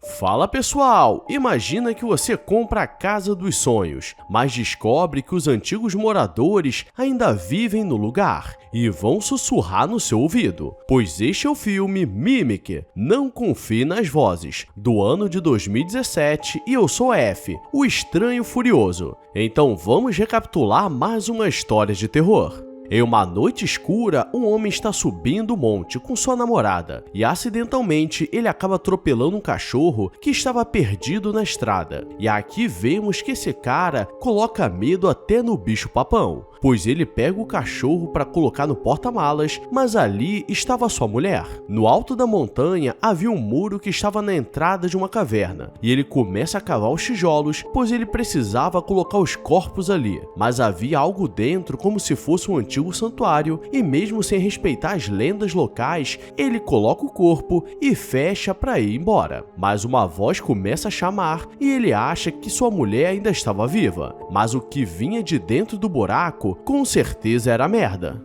Fala pessoal, imagina que você compra a casa dos sonhos, mas descobre que os antigos moradores ainda vivem no lugar e vão sussurrar no seu ouvido, pois este é o filme Mimic, Não Confie nas Vozes, do ano de 2017 e eu sou F, o Estranho Furioso. Então vamos recapitular mais uma história de terror. Em uma noite escura, um homem está subindo o monte com sua namorada e acidentalmente ele acaba atropelando um cachorro que estava perdido na estrada. E aqui vemos que esse cara coloca medo até no bicho-papão, pois ele pega o cachorro para colocar no porta-malas, mas ali estava sua mulher. No alto da montanha havia um muro que estava na entrada de uma caverna e ele começa a cavar os tijolos, pois ele precisava colocar os corpos ali, mas havia algo dentro como se fosse um antigo santuário e mesmo sem respeitar as lendas locais, ele coloca o corpo e fecha para ir embora. Mas uma voz começa a chamar e ele acha que sua mulher ainda estava viva, mas o que vinha de dentro do buraco com certeza era merda.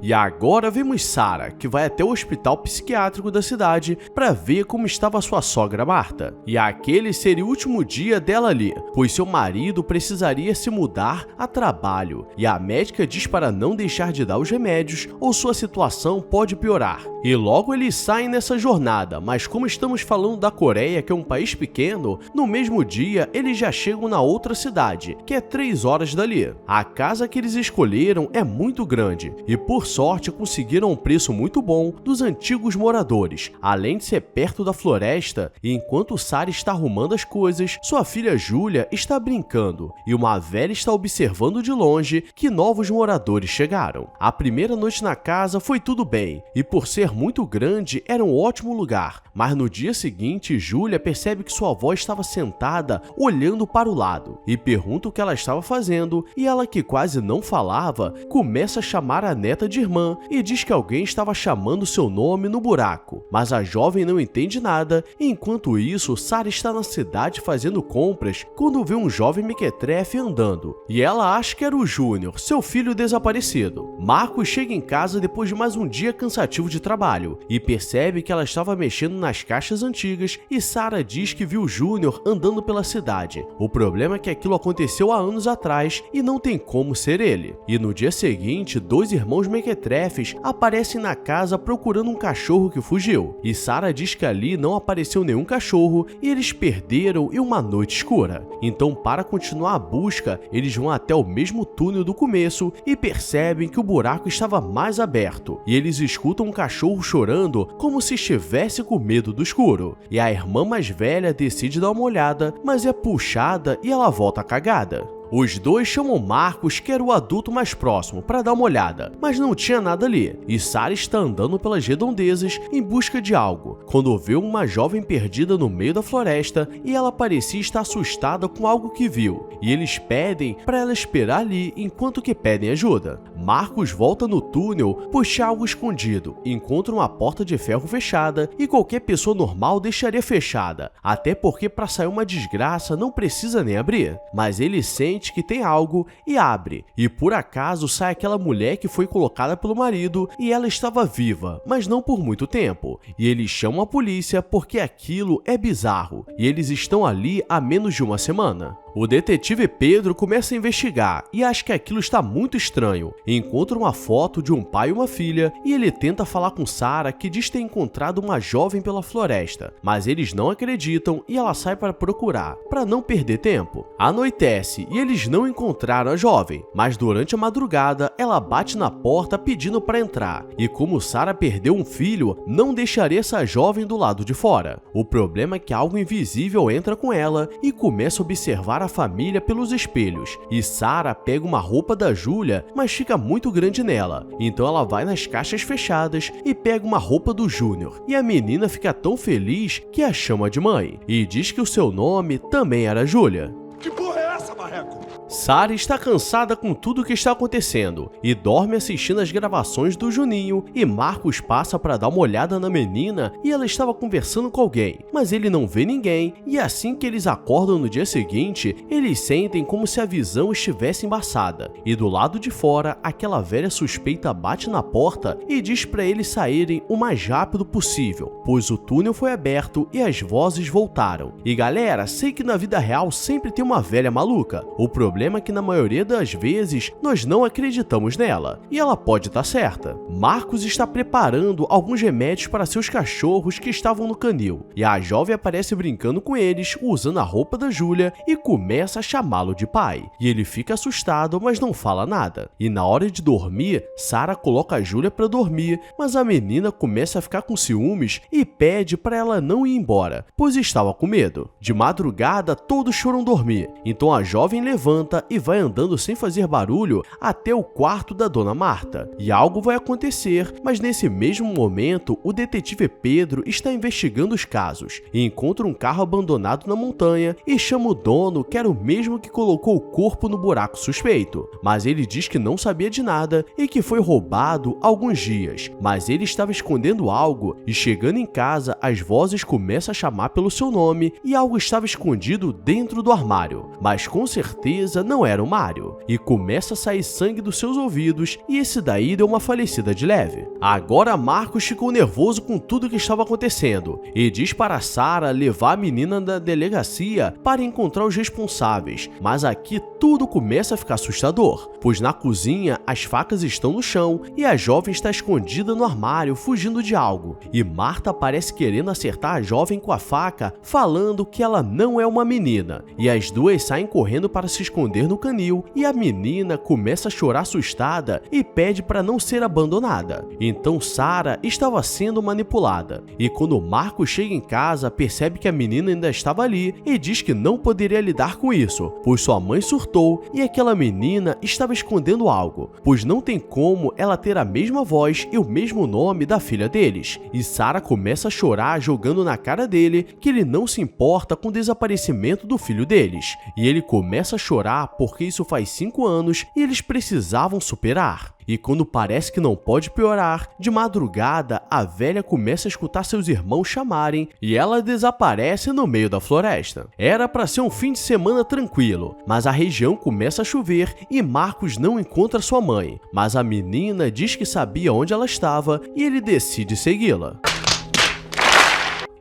E agora vemos Sarah, que vai até o hospital psiquiátrico da cidade para ver como estava sua sogra Marta. E aquele seria o último dia dela ali, pois seu marido precisaria se mudar a trabalho. E a médica diz para não deixar de dar os remédios ou sua situação pode piorar. E logo eles saem nessa jornada, mas como estamos falando da Coreia, que é um país pequeno, no mesmo dia eles já chegam na outra cidade, que é 3 horas dali. A casa que eles escolheram é muito grande e por sorte conseguiram um preço muito bom dos antigos moradores, além de ser perto da floresta. E enquanto Sarah está arrumando as coisas, sua filha Julia está brincando e uma velha está observando de longe que novos moradores chegaram. A primeira noite na casa foi tudo bem e por ser muito grande era um ótimo lugar, mas no dia seguinte Julia percebe que sua avó estava sentada olhando para o lado e pergunta o que ela estava fazendo e ela, que quase não falava, começa a chamar a neta de irmã e diz que alguém estava chamando seu nome no buraco, mas a jovem não entende nada. Enquanto isso, Sarah está na cidade fazendo compras quando vê um jovem mequetrefe andando e ela acha que era o Júnior, seu filho desaparecido. Marcos chega em casa depois de mais um dia cansativo de trabalho e percebe que ela estava mexendo nas caixas antigas e Sarah diz que viu o Júnior andando pela cidade. O problema é que aquilo aconteceu há anos atrás e não tem como ser ele. E no dia seguinte, 2 irmãos mequetrefes aparecem na casa procurando um cachorro que fugiu. E Sarah diz que ali não apareceu nenhum cachorro e eles perderam em uma noite escura. Então, para continuar a busca, eles vão até o mesmo túnel do começo e percebem que o buraco estava mais aberto. E eles escutam um cachorro chorando como se estivesse com medo do escuro. E a irmã mais velha decide dar uma olhada, mas é puxada e ela volta cagada. Os dois chamam Marcos, que era o adulto mais próximo, para dar uma olhada, mas não tinha nada ali. E Sarah está andando pelas redondezas em busca de algo, quando vê uma jovem perdida no meio da floresta e ela parecia estar assustada com algo que viu. E eles pedem para ela esperar ali enquanto que pedem ajuda. Marcos volta no túnel, pois tinha algo escondido, encontra uma porta de ferro fechada e qualquer pessoa normal deixaria fechada, até porque para sair uma desgraça não precisa nem abrir. Mas ele sente que tem algo e abre, e por acaso sai aquela mulher que foi colocada pelo marido e ela estava viva, mas não por muito tempo. E eles chamam a polícia porque aquilo é bizarro e eles estão ali há menos de uma semana. O detetive Pedro começa a investigar e acha que aquilo está muito estranho. Encontra uma foto de um pai e uma filha e ele tenta falar com Sarah, que diz ter encontrado uma jovem pela floresta, mas eles não acreditam e ela sai para procurar, para não perder tempo. Anoitece e eles não encontraram a jovem, mas durante a madrugada ela bate na porta pedindo para entrar e como Sarah perdeu um filho, não deixaria essa jovem do lado de fora. O problema é que algo invisível entra com ela e começa a observar a família pelos espelhos, e Sarah pega uma roupa da Julia, mas fica muito grande nela, então ela vai nas caixas fechadas e pega uma roupa do Júnior, e a menina fica tão feliz que a chama de mãe, e diz que o seu nome também era Julia. Que porra é essa, marreco? Sarah está cansada com tudo o que está acontecendo e dorme assistindo as gravações do Juninho, e Marcos passa para dar uma olhada na menina e ela estava conversando com alguém, mas ele não vê ninguém, e assim que eles acordam no dia seguinte, eles sentem como se a visão estivesse embaçada, e do lado de fora, aquela velha suspeita bate na porta e diz para eles saírem o mais rápido possível, pois o túnel foi aberto e as vozes voltaram. E galera, sei que na vida real sempre tem uma velha maluca, o problema é que na maioria das vezes nós não acreditamos nela, e ela pode estar certa. Marcos está preparando alguns remédios para seus cachorros que estavam no canil, e a jovem aparece brincando com eles, usando a roupa da Júlia, e começa a chamá-lo de pai. E ele fica assustado, mas não fala nada. E na hora de dormir, Sarah coloca a Júlia para dormir, mas a menina começa a ficar com ciúmes e pede para ela não ir embora, pois estava com medo. De madrugada, todos foram dormir, então a jovem levanta e vai andando sem fazer barulho até o quarto da Dona Marta. E algo vai acontecer, mas nesse mesmo momento, o detetive Pedro está investigando os casos e encontra um carro abandonado na montanha e chama o dono, que era o mesmo que colocou o corpo no buraco suspeito. Mas ele diz que não sabia de nada e que foi roubado há alguns dias, mas ele estava escondendo algo, e chegando em casa, as vozes começam a chamar pelo seu nome e algo estava escondido dentro do armário, mas com certeza não era o Mário, e começa a sair sangue dos seus ouvidos, e esse daí deu uma falecida de leve. Agora Marcos ficou nervoso com tudo que estava acontecendo e diz para Sarah levar a menina da delegacia para encontrar os responsáveis, mas aqui tudo começa a ficar assustador, pois na cozinha as facas estão no chão e a jovem está escondida no armário fugindo de algo, e Marta parece querendo acertar a jovem com a faca, falando que ela não é uma menina, e as duas saem correndo para se esconder no canil, e a menina começa a chorar assustada e pede para não ser abandonada. Então Sarah estava sendo manipulada, e quando Marcos chega em casa, percebe que a menina ainda estava ali e diz que não poderia lidar com isso, pois sua mãe surtou e aquela menina estava escondendo algo, pois não tem como ela ter a mesma voz e o mesmo nome da filha deles. E Sarah começa a chorar, jogando na cara dele que ele não se importa com o desaparecimento do filho deles, e ele começa a chorar porque isso faz 5 anos e eles precisavam superar. E quando parece que não pode piorar, de madrugada a velha começa a escutar seus irmãos chamarem e ela desaparece no meio da floresta. Era para ser um fim de semana tranquilo, mas a região começa a chover e Marcos não encontra sua mãe, mas a menina diz que sabia onde ela estava e ele decide segui-la.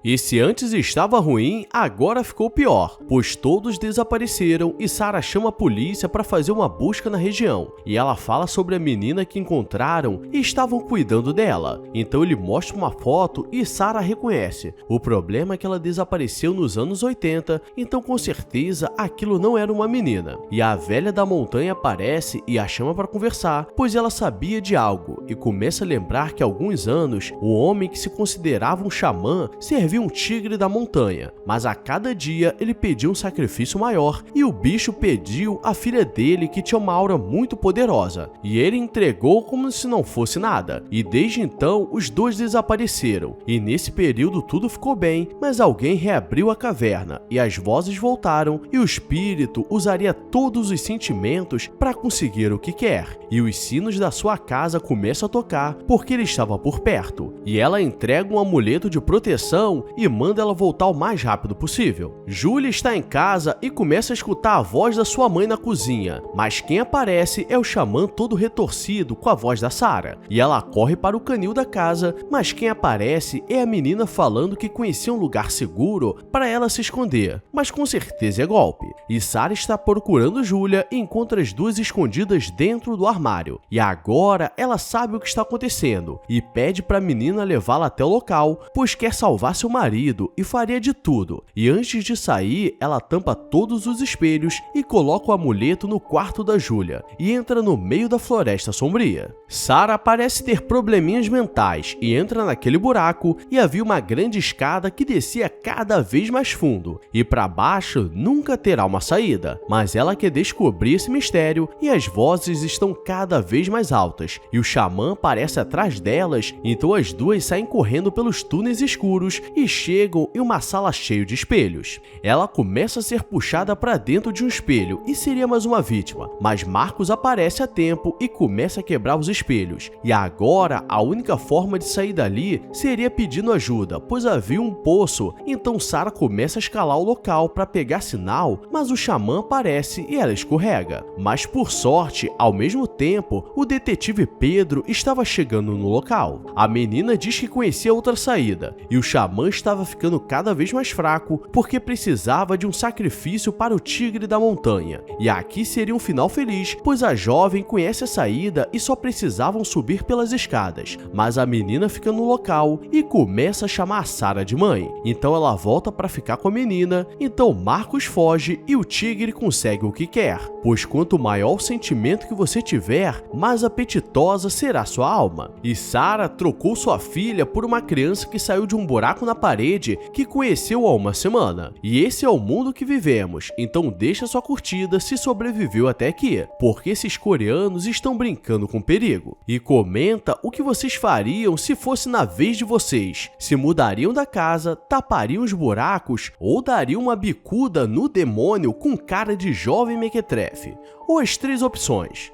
E se antes estava ruim, agora ficou pior, pois todos desapareceram e Sarah chama a polícia para fazer uma busca na região. E ela fala sobre a menina que encontraram e estavam cuidando dela. Então ele mostra uma foto e Sarah reconhece. O problema é que ela desapareceu nos anos 80, então com certeza aquilo não era uma menina. E a velha da montanha aparece e a chama para conversar, pois ela sabia de algo e começa a lembrar que há alguns anos, um homem que se considerava um xamã serviu um tigre da montanha, mas a cada dia ele pedia um sacrifício maior e o bicho pediu a filha dele, que tinha uma aura muito poderosa, e ele entregou como se não fosse nada, e desde então os dois desapareceram, e nesse período tudo ficou bem, mas alguém reabriu a caverna e as vozes voltaram e o espírito usaria todos os sentimentos para conseguir o que quer, e os sinos da sua casa começam a tocar porque ele estava por perto, e ela entrega um amuleto de proteção e manda ela voltar o mais rápido possível. Júlia está em casa e começa a escutar a voz da sua mãe na cozinha, mas quem aparece é o xamã todo retorcido com a voz da Sarah, e ela corre para o canil da casa, mas quem aparece é a menina falando que conhecia um lugar seguro para ela se esconder, mas com certeza é golpe. E Sarah está procurando Júlia e encontra as duas escondidas dentro do armário, e agora ela sabe o que está acontecendo e pede para a menina levá-la até o local, pois quer salvar seu marido e faria de tudo. E antes de sair, ela tampa todos os espelhos e coloca o amuleto no quarto da Júlia e entra no meio da floresta sombria. Sarah parece ter probleminhas mentais e entra naquele buraco, e havia uma grande escada que descia cada vez mais fundo, e para baixo nunca terá uma saída, mas ela quer descobrir esse mistério, e as vozes estão cada vez mais altas e o xamã aparece atrás delas, então as duas saem correndo pelos túneis escuros e e chegam em uma sala cheia de espelhos. Ela começa a ser puxada para dentro de um espelho e seria mais uma vítima, mas Marcos aparece a tempo e começa a quebrar os espelhos. E agora a única forma de sair dali seria pedindo ajuda, pois havia um poço. Então Sarah começa a escalar o local para pegar sinal, mas o xamã aparece e ela escorrega. Mas por sorte, ao mesmo tempo, o detetive Pedro estava chegando no local. A menina diz que conhecia outra saída, e o xamã estava ficando cada vez mais fraco porque precisava de um sacrifício para o tigre da montanha. E aqui seria um final feliz, pois a jovem conhece a saída e só precisavam subir pelas escadas. Mas a menina fica no local e começa a chamar a Sarah de mãe. Então ela volta para ficar com a menina, então Marcos foge e o tigre consegue o que quer, pois quanto maior o sentimento que você tiver, mais apetitosa será sua alma. E Sarah trocou sua filha por uma criança que saiu de um buraco na parede que conheceu há uma semana. E esse é o mundo que vivemos, então deixa sua curtida se sobreviveu até aqui, porque esses coreanos estão brincando com perigo. E comenta o que vocês fariam se fosse na vez de vocês. Se mudariam da casa, tapariam os buracos ou dariam uma bicuda no demônio com cara de jovem mequetrefe? Ou as 3 opções?